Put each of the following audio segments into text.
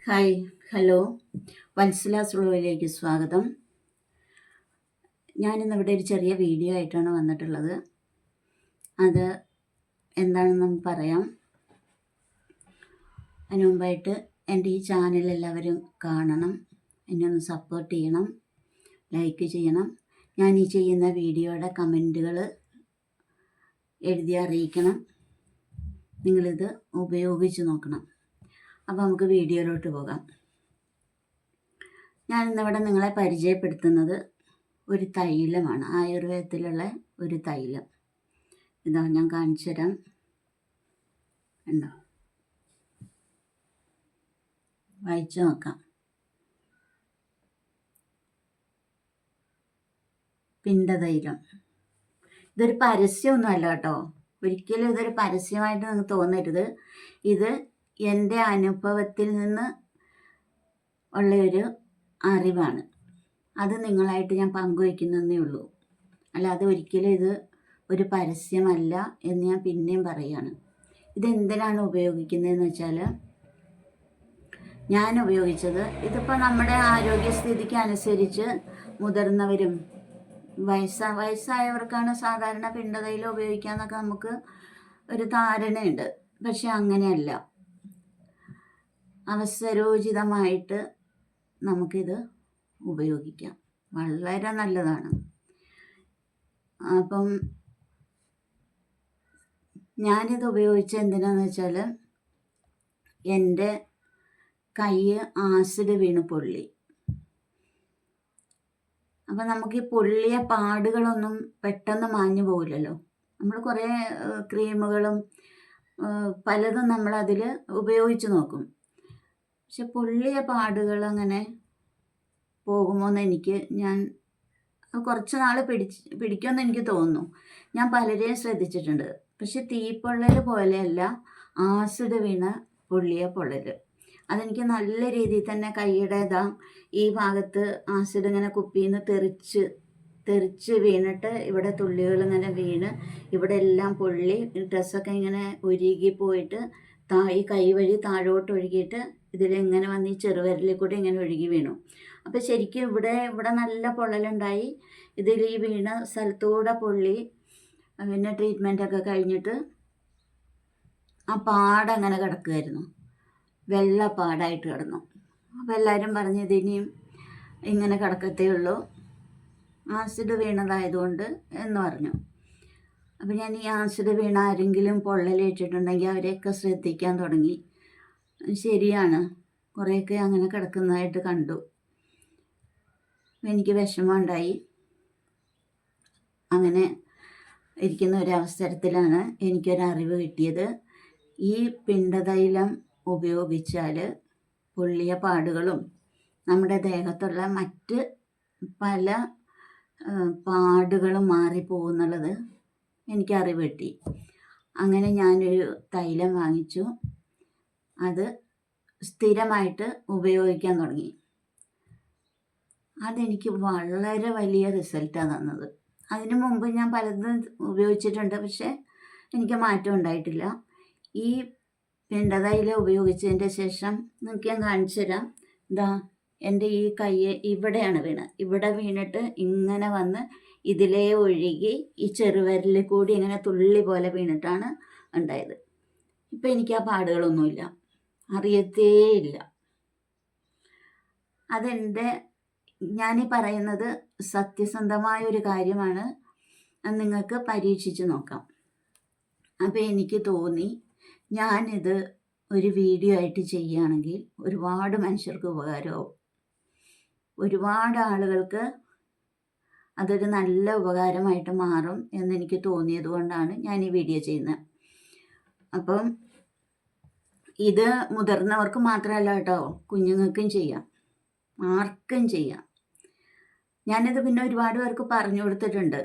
Hi, hello. Valsala's വ്ലോഗിലേക്ക് സ്വാഗതം. ഞാനിന്നിവിടെ ഒരു ചെറിയ വീഡിയോ ആയിട്ടാണ് വന്നിട്ടുള്ളത്. അത് എന്താണെന്ന് പറയാം. അതിന് മുമ്പായിട്ട് എൻ്റെ ഈ ചാനൽ എല്ലാവരും കാണണം, എന്നെ ഒന്ന് സപ്പോർട്ട് ചെയ്യണം, ലൈക്ക് ചെയ്യണം. ഞാൻ ഈ ചെയ്യുന്ന വീഡിയോയുടെ കമൻറ്റുകൾ എഴുതി അറിയിക്കണം. നിങ്ങളിത് ഉപയോഗിച്ച് നോക്കണം. അപ്പോൾ നമുക്ക് വീഡിയോയിലോട്ട് പോകാം. ഞാനിന്നിവിടെ നിങ്ങളെ പരിചയപ്പെടുത്തുന്നത് ഒരു തൈലമാണ്, ആയുർവേദത്തിലുള്ള ഒരു തൈലം. ഇതാ ഞാൻ കാണിച്ചു തരാം. ഉണ്ടോ, വായിച്ചു നോക്കാം. പിണ്ടതൈലം. ഇതൊരു പരസ്യമൊന്നും അല്ല കേട്ടോ, ഒരിക്കലും ഇതൊരു പരസ്യമായിട്ട് നിങ്ങൾക്ക് തോന്നരുത്. ഇത് എൻ്റെ അനുഭവത്തിൽ നിന്ന് ഉള്ളൊരു അറിവാണ്. അത് നിങ്ങളായിട്ട് ഞാൻ പങ്കുവയ്ക്കുന്നതേ ഉള്ളൂ. അല്ലാതെ ഒരിക്കലും ഇത് ഒരു പരസ്യമല്ല എന്ന് ഞാൻ പിന്നെയും പറയുകയാണ്. ഇതെന്തിനാണ് ഉപയോഗിക്കുന്നതെന്ന് വെച്ചാൽ, ഞാൻ ഉപയോഗിച്ചത്, ഇതിപ്പോൾ നമ്മുടെ ആരോഗ്യസ്ഥിതിക്ക് അനുസരിച്ച് മുതിർന്നവരും വയസ്സായവർക്കാണ് സാധാരണ പിണ്ടതൈലം ഉപയോഗിക്കാമെന്നൊക്കെ നമുക്ക് ഒരു ധാരണയുണ്ട്. പക്ഷെ അങ്ങനെയല്ല. അവസരോചിതമായിട്ട് നമുക്കിത് ഉപയോഗിക്കാം. വളരെ നല്ലതാണ്. അപ്പം ഞാനിത് ഉപയോഗിച്ച എന്തിനാന്ന് വെച്ചാൽ, എൻ്റെ കൈ ആസിഡ് വീണ് പൊള്ളി. അപ്പം നമുക്ക് ഈ പൊള്ളിയ പാടുകളൊന്നും പെട്ടെന്ന് മാഞ്ഞു പോകില്ലല്ലോ. നമ്മൾ കുറേ ക്രീമുകളും പലതും നമ്മളതിൽ ഉപയോഗിച്ച് നോക്കും. പക്ഷെ പൊള്ളിയ പാടുകൾ അങ്ങനെ പോകുമോയെന്ന് ഞാൻ കുറച്ച് നാൾ പിടിക്കുമെന്ന് എനിക്ക് തോന്നുന്നു. ഞാൻ പലരെയും ശ്രദ്ധിച്ചിട്ടുണ്ട്. പക്ഷെ തീപ്പൊള്ളൽ പോലെയല്ല ആസിഡ് വീണ പൊള്ളിയ പൊള്ളൽ. അതെനിക്ക് നല്ല രീതിയിൽ തന്നെ കൈയുടെ ഈ ഭാഗത്ത് ആസിഡ് ഇങ്ങനെ കുപ്പിയിൽ നിന്ന് തെറിച്ച് വീണിട്ട് ഇവിടെ തുള്ളികൾ ഇങ്ങനെ വീണ് ഇവിടെ എല്ലാം പൊള്ളി ഡ്രസ്സൊക്കെ ഇങ്ങനെ ഉരുകി പോയിട്ട് ഈ കൈ വഴി താഴോട്ട് ഒഴുകിയിട്ട് ഇതിലിങ്ങനെ വന്ന് ഈ ചെറുവിരലിൽ കൂടി ഇങ്ങനെ ഒഴുകി വീണു. അപ്പോൾ ശരിക്കും ഇവിടെ നല്ല പൊള്ളലുണ്ടായി. ഇതിൽ ഈ വീണ സ്ഥലത്തൂടെ പൊള്ളി. പിന്നെ ട്രീറ്റ്മെൻറ്റൊക്കെ കഴിഞ്ഞിട്ട് ആ പാടങ്ങനെ കിടക്കുമായിരുന്നു, വെള്ളപ്പാടായിട്ട് കിടന്നു. അപ്പോൾ എല്ലാവരും പറഞ്ഞു ഇതിനിയും ഇങ്ങനെ കിടക്കത്തേ ഉള്ളൂ, ആസിഡ് വീണതായതുകൊണ്ട് എന്ന് പറഞ്ഞു. അപ്പോൾ ഞാൻ ഈ ആസിഡ് വീണ ആരെങ്കിലും പൊള്ളലേറ്റിട്ടുണ്ടെങ്കിൽ അവരെയൊക്കെ ശ്രദ്ധിക്കാൻ തുടങ്ങി. ശരിയാണ്, കുറേയൊക്കെ അങ്ങനെ കിടക്കുന്നതായിട്ട് കണ്ടു. എനിക്ക് വിഷമമുണ്ടായി. അങ്ങനെ ഇരിക്കുന്ന ഒരവസരത്തിലാണ് എനിക്കൊരറിവ് കിട്ടിയത്. ഈ പിണ്ടതൈലം ഉപയോഗിച്ചാൽ പൊള്ളിയ പാടുകളും നമ്മുടെ ദേഹത്തുള്ള മറ്റ് പല പാടുകളും മാറിപ്പോകുന്നുള്ളത് എനിക്കറിവ് കിട്ടി. അങ്ങനെ ഞാനൊരു തൈലം വാങ്ങിച്ചു. അത് സ്ഥിരമായിട്ട് ഉപയോഗിക്കാൻ തുടങ്ങി. അതെനിക്ക് വളരെ വലിയ റിസൾട്ടാണ് തന്നത്. അതിനു മുമ്പ് ഞാൻ പലതും ഉപയോഗിച്ചിട്ടുണ്ട്, പക്ഷെ എനിക്ക് മാറ്റം ഉണ്ടായിട്ടില്ല. ഈ പിണ്ടതൈലം ഉപയോഗിച്ചതിൻ്റെ ശേഷം നിങ്ങൾക്ക് ഞാൻ കാണിച്ചു തരാം. എൻ്റെ ഈ കൈ ഇവിടെയാണ് ഇവിടെ വീണിട്ട് ഇങ്ങനെ വന്ന് ഇതിലേ ഒഴുകി ഈ ചെറുവിരലിൽ കൂടി ഇങ്ങനെ തുള്ളി പോലെ വീണിട്ടാണ് ഉണ്ടായത്. ഇപ്പം എനിക്ക് ആ പാടുകളൊന്നുമില്ല, അറിയത്തേയില്ല. ഞാനീ പറയുന്നത് സത്യസന്ധമായ ഒരു കാര്യമാണ്. അത് നിങ്ങൾക്ക് പരീക്ഷിച്ച് നോക്കാം. അപ്പോൾ എനിക്ക് തോന്നി, ഞാനിത് ഒരു വീഡിയോ ആയിട്ട് ചെയ്യുകയാണെങ്കിൽ ഒരുപാട് മനുഷ്യർക്ക് ഉപകാരമാവും. ഒരുപാട് ആളുകൾക്ക് അതൊരു നല്ല ഉപകാരമായിട്ട് മാറും എന്നെനിക്ക് തോന്നിയത് കൊണ്ടാണ് ഞാൻ ഈ വീഡിയോ ചെയ്യുന്നത്. അപ്പം ഇത് മുതിർന്നവർക്ക് മാത്രമല്ല കേട്ടോ, കുഞ്ഞുങ്ങൾക്കും ചെയ്യാം, ആർക്കും ചെയ്യാം. ഞാനിത് പിന്നെ ഒരുപാട് പേർക്ക് പറഞ്ഞു കൊടുത്തിട്ടുണ്ട്,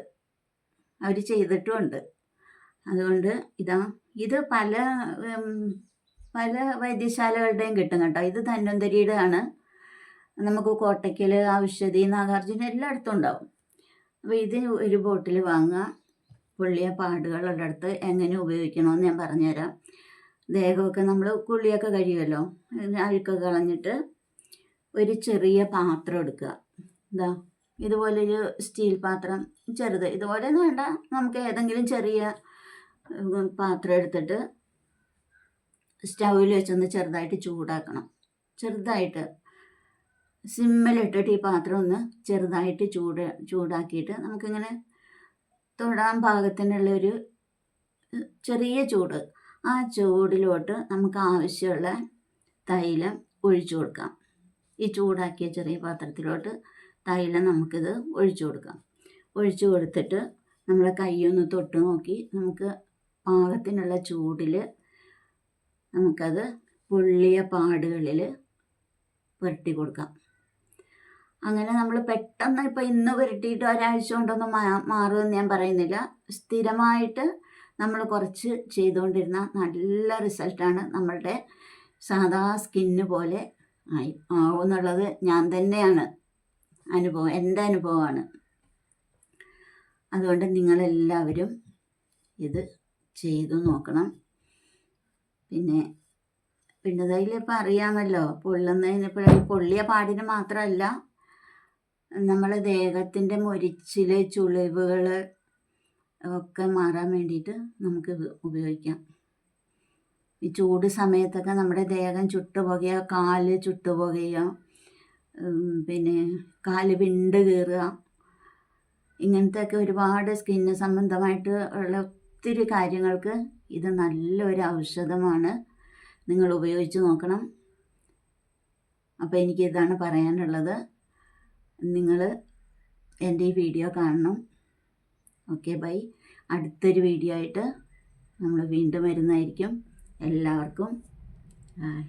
അവർ ചെയ്തിട്ടുമുണ്ട്. അതുകൊണ്ട് ഇത് പല വൈദ്യശാലകളുടെയും കിട്ടും കേട്ടോ. ഇത് ധന്വന്തരിയുടെ ആണ്. നമുക്ക് കോട്ടയ്ക്കൽ, ഔഷധി, നാഗാർജുന എല്ലായിടത്തും ഉണ്ടാവും. അപ്പോൾ ഇത് ഒരു ബോട്ടിൽ വാങ്ങുക. പൊള്ളിയ പാടുകളുള്ളിടത്ത് എങ്ങനെ ഉപയോഗിക്കണമെന്ന് ഞാൻ പറഞ്ഞുതരാം. ദേഹമൊക്കെ നമ്മൾ കുളിയൊക്കെ കഴിയുമല്ലോ, അഴുക്കൊക്കെ കളഞ്ഞിട്ട് ഒരു ചെറിയ പാത്രം എടുക്കുക. എന്താ ഇതുപോലൊരു സ്റ്റീൽ പാത്രം, ചെറുത്, ഇതുപോലെയൊന്നും വേണ്ട, നമുക്ക് ഏതെങ്കിലും ചെറിയ പാത്രം എടുത്തിട്ട് സ്റ്റൗവിൽ വെച്ചൊന്ന് ചെറുതായിട്ട് ചൂടാക്കണം. ചെറുതായിട്ട് സിമ്മിലിട്ടിട്ട് ഈ പാത്രം ഒന്ന് ചെറുതായിട്ട് ചൂടാക്കിയിട്ട് നമുക്കിങ്ങനെ തൊടാൻ പാകത്തിനുള്ളൊരു ചെറിയ ചൂട്, ആ ചൂടിലോട്ട് നമുക്ക് ആവശ്യമുള്ള തൈലം ഒഴിച്ചു കൊടുക്കാം. ഈ ചൂടാക്കിയ ചെറിയ പാത്രത്തിലോട്ട് തൈലം നമുക്കിത് ഒഴിച്ചു കൊടുക്കാം. ഒഴിച്ചു കൊടുത്തിട്ട് നമ്മളെ കൈയൊന്ന് തൊട്ട് നോക്കി നമുക്ക് പാകത്തിനുള്ള ചൂടിൽ നമുക്കത് പൊള്ളിയ പാടുകളിൽ പുരട്ടി കൊടുക്കാം. അങ്ങനെ നമ്മൾ പെട്ടെന്ന് ഇപ്പം ഇന്ന് പുരട്ടിയിട്ട് ഒരാഴ്ച കൊണ്ടൊന്നും മാറുമെന്ന് ഞാൻ പറയുന്നില്ല. സ്ഥിരമായിട്ട് നമ്മൾ കുറച്ച് ചെയ്തുകൊണ്ടിരുന്ന നല്ല റിസൾട്ടാണ്. നമ്മളുടെ സാധാ സ്കിന്ന് പോലെ ആവും എന്നുള്ളത് ഞാൻ തന്നെയാണ് എൻ്റെ അനുഭവമാണ്. അതുകൊണ്ട് നിങ്ങളെല്ലാവരും ഇത് ചെയ്തു നോക്കണം. പിന്നെ അതിലിപ്പോൾ അറിയാമല്ലോ, പൊള്ളിയ പാടിന് മാത്രമല്ല, നമ്മളെ ദേഹത്തിൻ്റെ മുരിച്ചിൽ, ചുളിവുകൾ ഒക്കെ മാറാൻ വേണ്ടിയിട്ട് നമുക്ക് ഉപയോഗിക്കാം. ഈ ചൂട് സമയത്തൊക്കെ നമ്മുടെ ദേഹം ചുട്ടുപൊകയുക, കാല് ചുട്ടുപൊകയുക, പിന്നെ കാല് വിണ്ട് കീറുക, ഇങ്ങനത്തെയൊക്കെ ഒരുപാട് സ്കിന്ന് സംബന്ധമായിട്ട് ഉള്ള ഒത്തിരി കാര്യങ്ങൾക്ക് ഇത് നല്ലൊരു ഔഷധമാണ്. നിങ്ങൾ ഉപയോഗിച്ച് നോക്കണം. അപ്പോൾ എനിക്കിതാണ് പറയാനുള്ളത്. നിങ്ങൾ എൻ്റെ ഈ വീഡിയോ കാണണം. Okay, by. അടുത്തൊരു വീഡിയോ ആയിട്ട് നമ്മൾ വീണ്ടും വരുന്നതായിരിക്കും. എല്ലാവർക്കും ബൈ.